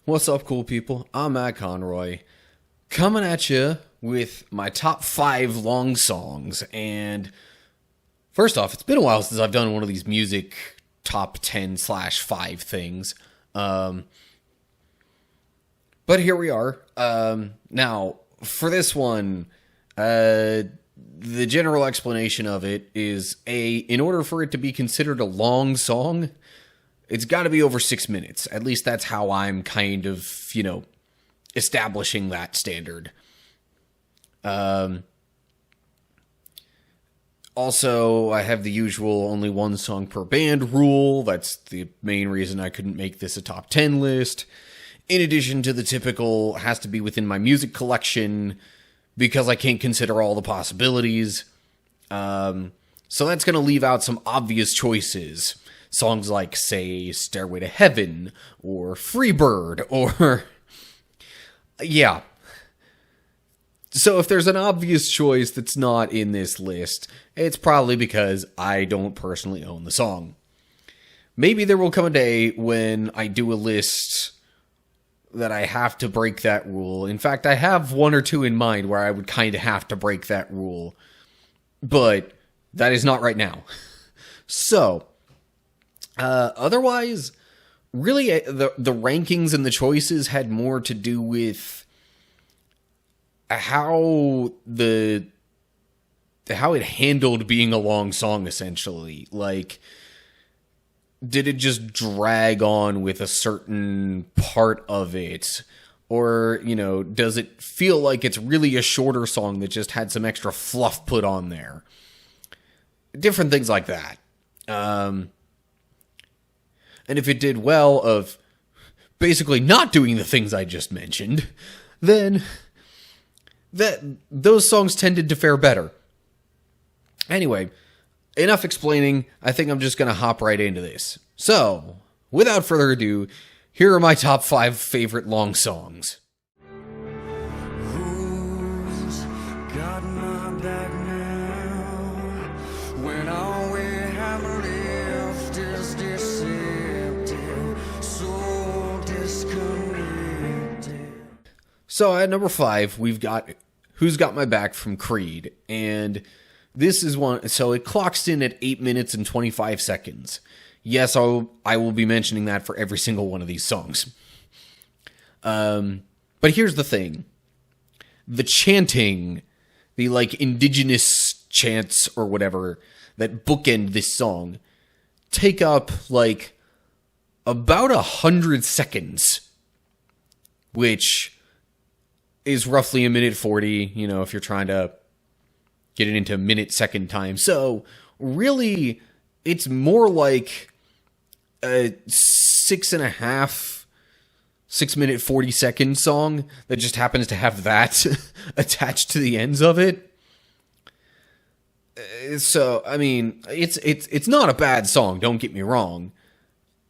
What's up, cool people? I'm Matt Conroy, coming at you with my top 5 long songs. And first off, it's been a while since I've done one of these music top 10/5 things. But here we are. Now, for this one, the general explanation of it is in order for it to be considered a long song, it's got to be over 6 minutes. At least that's how I'm kind of, establishing that standard. Also, I have the usual only one song per band rule. That's the main reason I couldn't make this a top 10 list. In addition to the typical has to be within my music collection because I can't consider all the possibilities. So that's going to leave out some obvious choices. Songs like, say, Stairway to Heaven, or Freebird, or... yeah. So if there's an obvious choice that's not in this list, it's probably because I don't personally own the song. Maybe there will come a day when I do a list that I have to break that rule. In fact, I have one or two in mind where I would kind of have to break that rule. But that is not right now. So... otherwise, really, the rankings and the choices had more to do with how it handled being a long song, essentially. Like, did it just drag on with a certain part of it? Or, does it feel like it's really a shorter song that just had some extra fluff put on there? Different things like that. And if it did well of basically not doing the things I just mentioned, then those songs tended to fare better. Anyway, enough explaining. I think I'm just going to hop right into this. So, without further ado, here are my top 5 favorite long songs. Who's got my back now when all we have left is deceptive, so disconnected? So at number 5, we've got Who's Got My Back from Creed. And this is one, so it clocks in at 8 minutes and 25 seconds. Yes, I will be mentioning that for every single one of these songs. But here's the thing. The chanting, the indigenous chants or whatever that bookend this song take up about 100 seconds, which is roughly a minute 40, if you're trying to get it into minute-second time. So, really, it's more like a 6.5-6-minute 40-second song that just happens to have that attached to the ends of it. So, I mean, it's not a bad song, don't get me wrong.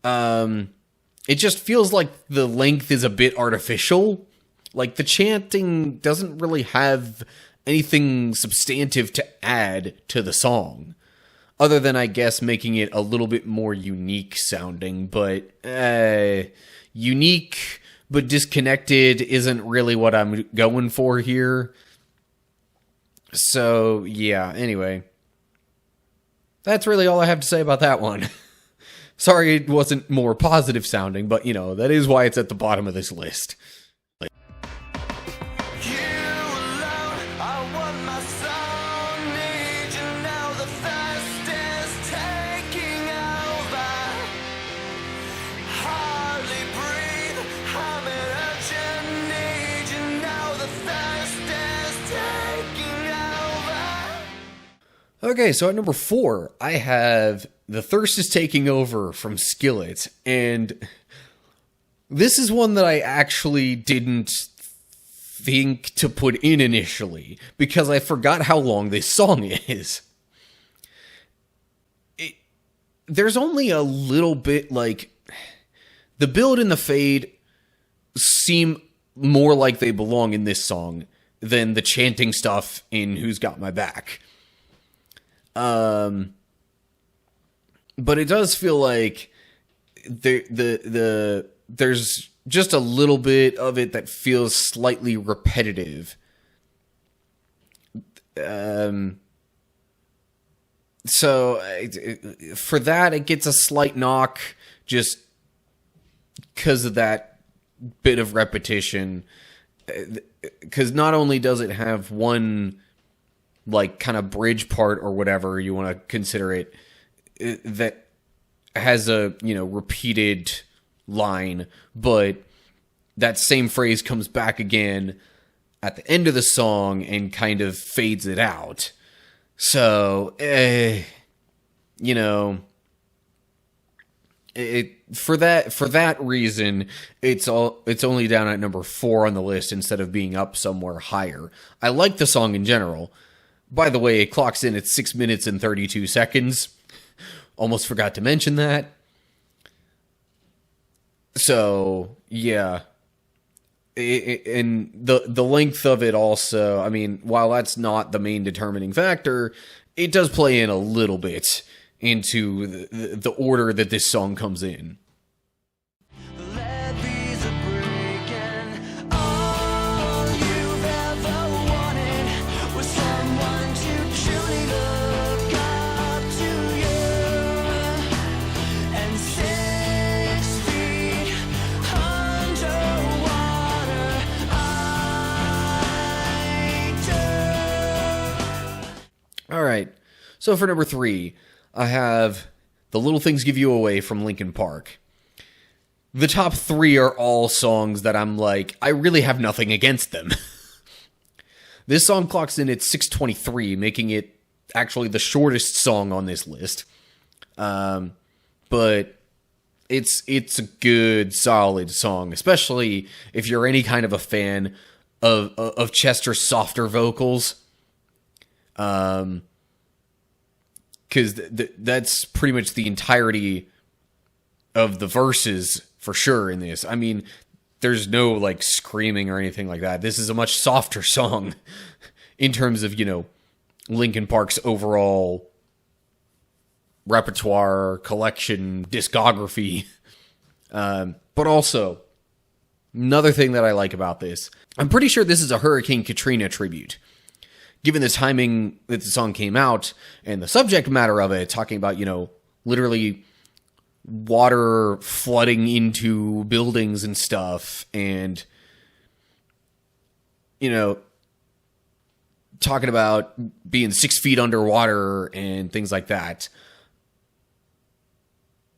It just feels like the length is a bit artificial. Like, the chanting doesn't really have anything substantive to add to the song. Other than, I guess, making it a little bit more unique sounding. But, unique but disconnected isn't really what I'm going for here. So, yeah, anyway. That's really all I have to say about that one. Sorry it wasn't more positive sounding, but, that is why it's at the bottom of this list. Okay, so at number 4, I have The Thirst Is Taking Over from Skillet, and this is one that I actually didn't think to put in initially, because I forgot how long this song is. There's only a little bit, the build and the fade seem more like they belong in this song than the chanting stuff in Who's Got My Back. But it does feel like there's just a little bit of it that feels slightly repetitive. So for that, it gets a slight knock just because of that bit of repetition. Because not only does it have one, like, kind of bridge part or whatever you want to consider it, that has a, repeated line, but that same phrase comes back again at the end of the song and kind of fades it out. So, for that reason, it's only down at number 4 on the list instead of being up somewhere higher. I like the song in general. By the way, it clocks in at 6 minutes and 32 seconds. Almost forgot to mention that. So, yeah. And the length of it also, I mean, while that's not the main determining factor, it does play in a little bit into the order that this song comes in. Levees are breaking. All you've ever wanted was someone to truly look up to you. And 6 feet underwater, I do. All right. So for number 3, I have The Little Things Give You Away from Linkin Park. The top 3 are all songs that I'm like, I really have nothing against them. This song clocks in at 6:23, making it actually the shortest song on this list. But it's a good, solid song, especially if you're any kind of a fan of Chester's softer vocals. Because that's pretty much the entirety of the verses for sure in this. I mean, there's no like screaming or anything like that. This is a much softer song in terms of, Linkin Park's overall repertoire, collection, discography. But also, another thing that I like about this, I'm pretty sure this is a Hurricane Katrina tribute. Given the timing that the song came out and the subject matter of it, talking about, literally water flooding into buildings and stuff, and, talking about being 6 feet underwater and things like that.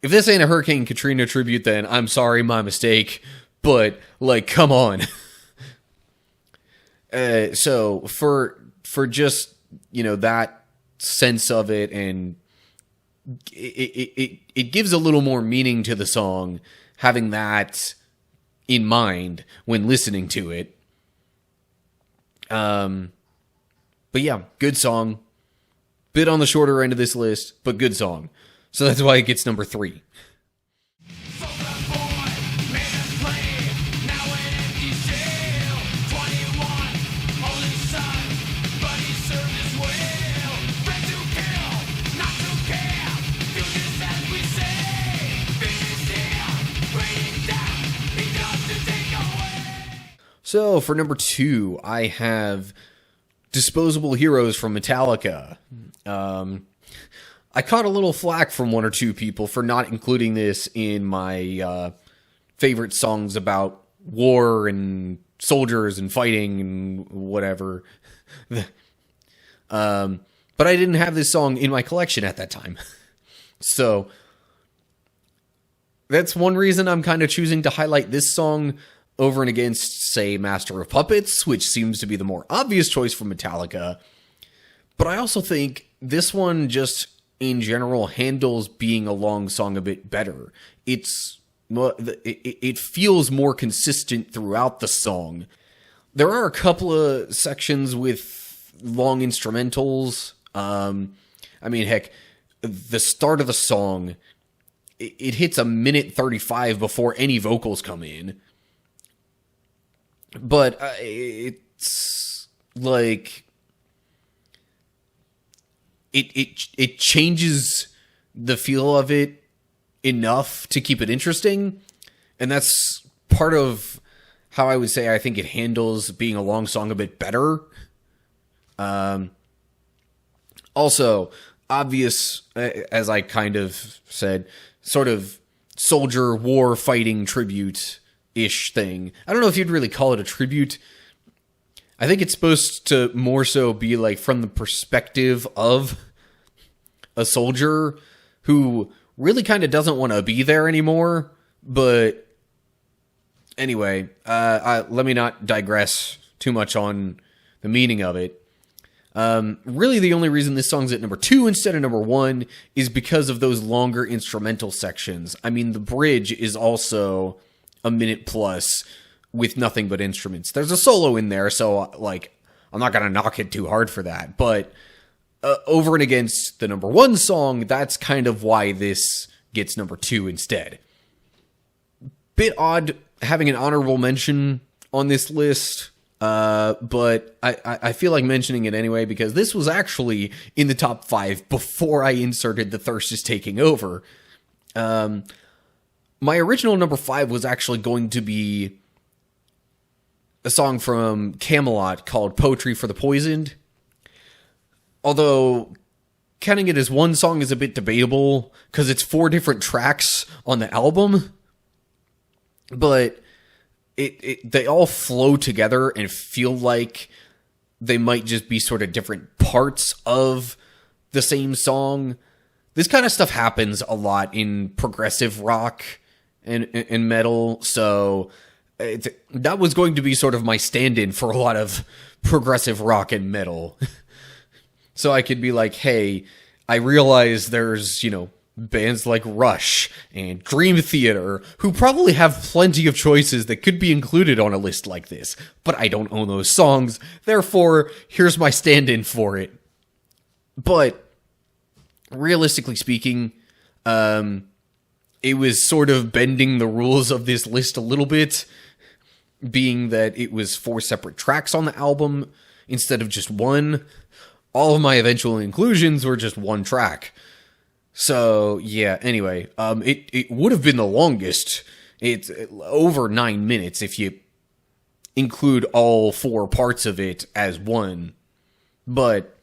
If this ain't a Hurricane Katrina tribute, then I'm sorry, my mistake, but, come on. So, for just, that sense of it, and it gives a little more meaning to the song, having that in mind when listening to it. But yeah, good song. Bit on the shorter end of this list, but good song. So that's why it gets number 3. So for number 2, I have Disposable Heroes from Metallica. I caught a little flack from one or two people for not including this in my favorite songs about war and soldiers and fighting and whatever. But I didn't have this song in my collection at that time. So that's one reason I'm kind of choosing to highlight this song over and against, say, Master of Puppets, which seems to be the more obvious choice for Metallica. But I also think this one just, in general, handles being a long song a bit better. It feels more consistent throughout the song. There are a couple of sections with long instrumentals. I mean, heck, the start of the song, it hits a minute 35 before any vocals come in. But it's like it changes the feel of it enough to keep it interesting, and that's part of how I would say I think it handles being a long song a bit better. Also, obvious, as I kind of said, sort of soldier war fighting tribute-ish thing. I don't know if you'd really call it a tribute. I think it's supposed to more so be like from the perspective of a soldier who really kind of doesn't want to be there anymore. But anyway, let me not digress too much on the meaning of it. Really the only reason this song's at number 2 instead of number 1 is because of those longer instrumental sections. I mean, the bridge is also a minute plus with nothing but instruments. There's a solo in there, so, like, I'm not gonna knock it too hard for that, but over and against the number 1 song, that's kind of why this gets number 2 instead. Bit odd having an honorable mention on this list, but I feel like mentioning it anyway because this was actually in the top 5 before I inserted The Thirst Is Taking Over. My original number 5 was actually going to be a song from Camelot called Poetry for the Poisoned. Although counting it as one song is a bit debatable because it's 4 different tracks on the album. But they all flow together and feel like they might just be sort of different parts of the same song. This kind of stuff happens a lot in progressive rock and metal, so that was going to be sort of my stand-in for a lot of progressive rock and metal. So I could be like, hey, I realize there's, bands like Rush and Dream Theater who probably have plenty of choices that could be included on a list like this, but I don't own those songs, therefore, here's my stand-in for it. But realistically speaking, it was sort of bending the rules of this list a little bit, being that it was 4 separate tracks on the album instead of just one. All of my eventual inclusions were just one track. So, yeah, anyway, it would have been the longest. It's over 9 minutes if you include all 4 parts of it as one. But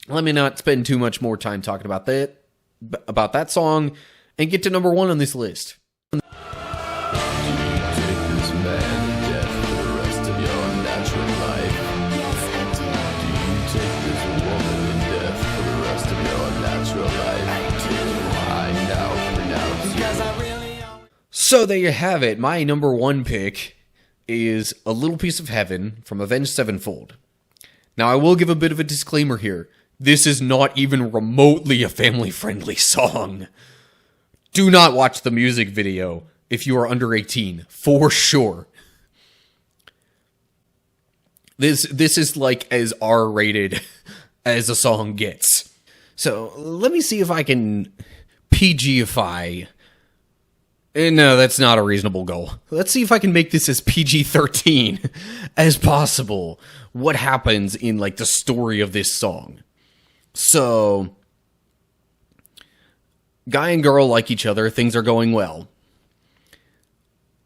let me not spend too much more time talking about that song and get to number 1 on this list. So there you have it. My number 1 pick is A Little Piece of Heaven from Avenged Sevenfold. Now, I will give a bit of a disclaimer here. This is not even remotely a family-friendly song. Do not watch the music video if you are under 18, for sure. This is like as R-rated as a song gets. So, let me see if I can PG-ify. No, that's not a reasonable goal. Let's see if I can make this as PG-13 as possible. What happens in, like, the story of this song. So, guy and girl like each other, things are going well.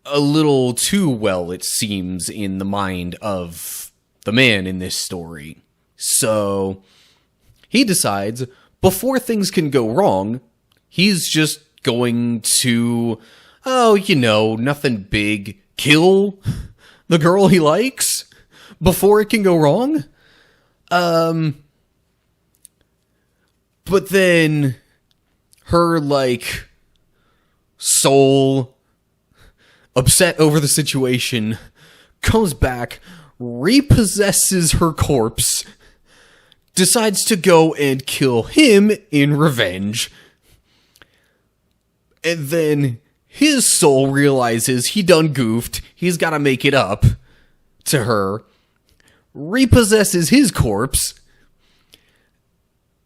A little too well, it seems, in the mind of the man in this story. So, he decides, before things can go wrong, he's just going to, nothing big, kill the girl he likes before it can go wrong. But then her, soul, upset over the situation, comes back, repossesses her corpse, decides to go and kill him in revenge. And then his soul realizes he done goofed. He's got to make it up to her. Repossesses his corpse.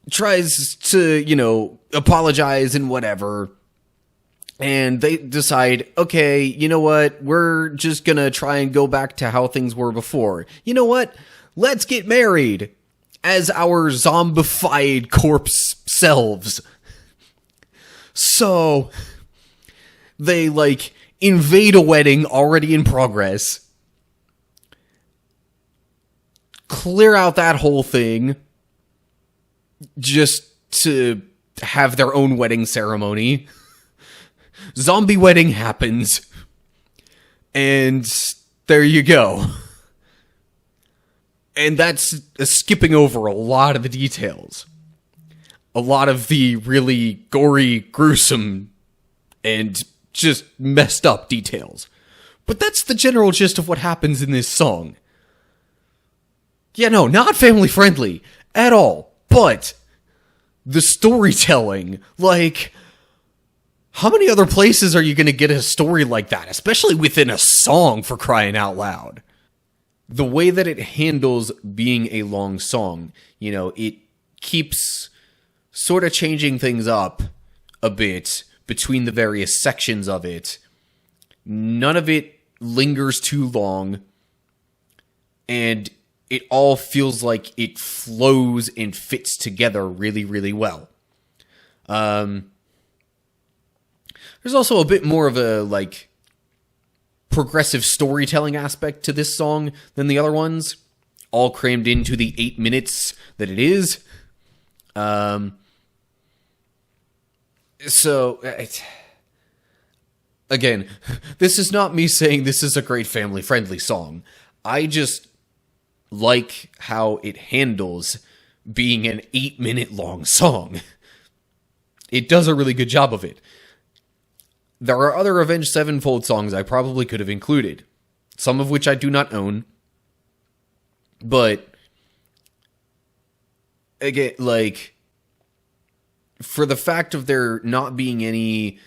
Tries to, apologize and whatever. And they decide, okay, you know what? We're just going to try and go back to how things were before. You know what? Let's get married as our zombified corpse selves. So, they, invade a wedding already in progress, clear out that whole thing just to have their own wedding ceremony. Zombie wedding happens. And there you go. And that's skipping over a lot of the details. A lot of the really gory, gruesome, and just messed up details. But that's the general gist of what happens in this song. Yeah, no, not family friendly at all. But the storytelling, like, how many other places are you going to get a story like that? Especially within a song, for crying out loud. The way that it handles being a long song, you know, it keeps sort of changing things up a bit between the various sections of it. None of it lingers too long, and it all feels like it flows and fits together really, really well. There's also a bit more of a, like, progressive storytelling aspect to this song than the other ones, all crammed into the 8 minutes that it is. Again, this is not me saying this is a great family-friendly song. I just like how it handles being an 8-minute long song. It does a really good job of it. There are other Avenged Sevenfold songs I probably could have included, some of which I do not own. But again, like, for the fact of there not being any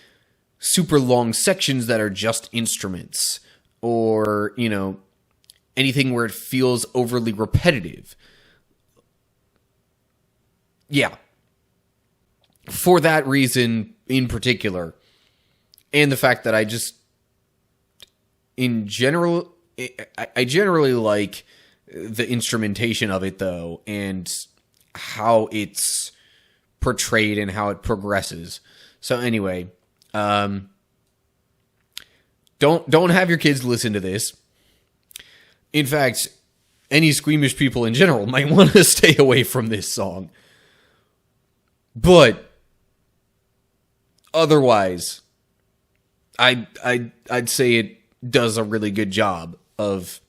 super long sections that are just instruments, or, you know, anything where it feels overly repetitive. Yeah. For that reason in particular, and the fact that I just, in general, I generally like the instrumentation of it, though, and how it's portrayed and how it progresses. So anyway, don't have your kids listen to this. In fact, any squeamish people in general might want to stay away from this song. But otherwise, I'd say it does a really good job of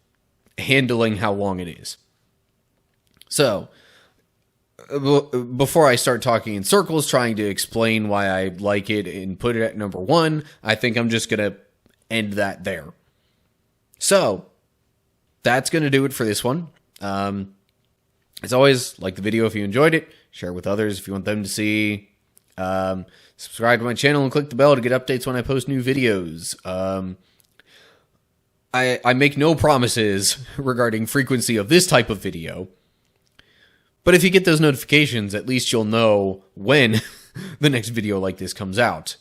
handling how long it is. So, before I start talking in circles, trying to explain why I like it and put it at number 1, I think I'm just going to end that there. So, that's going to do it for this one. As always, like the video if you enjoyed it. Share it with others if you want them to see. Subscribe to my channel and click the bell to get updates when I post new videos. I make no promises regarding frequency of this type of video. But if you get those notifications, at least you'll know when the next video like this comes out.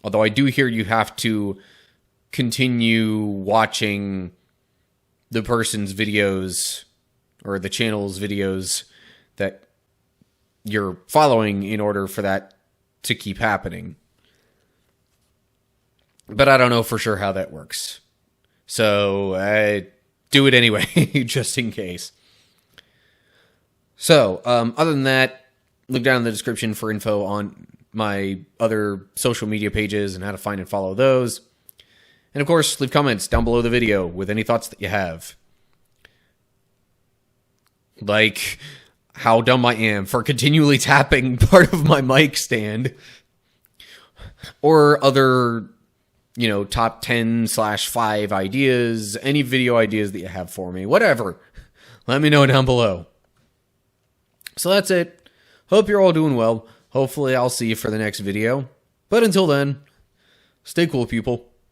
Although I do hear you have to continue watching the person's videos or the channel's videos that you're following in order for that to keep happening. But I don't know for sure how that works. So I do it anyway, just in case. So, other than that, look down in the description for info on my other social media pages and how to find and follow those. And of course, leave comments down below the video with any thoughts that you have. Like how dumb I am for continually tapping part of my mic stand. Or other, you know, top 10/5 ideas, any video ideas that you have for me, whatever. Let me know down below. So that's it. Hope you're all doing well. Hopefully I'll see you for the next video. But until then, stay cool, people.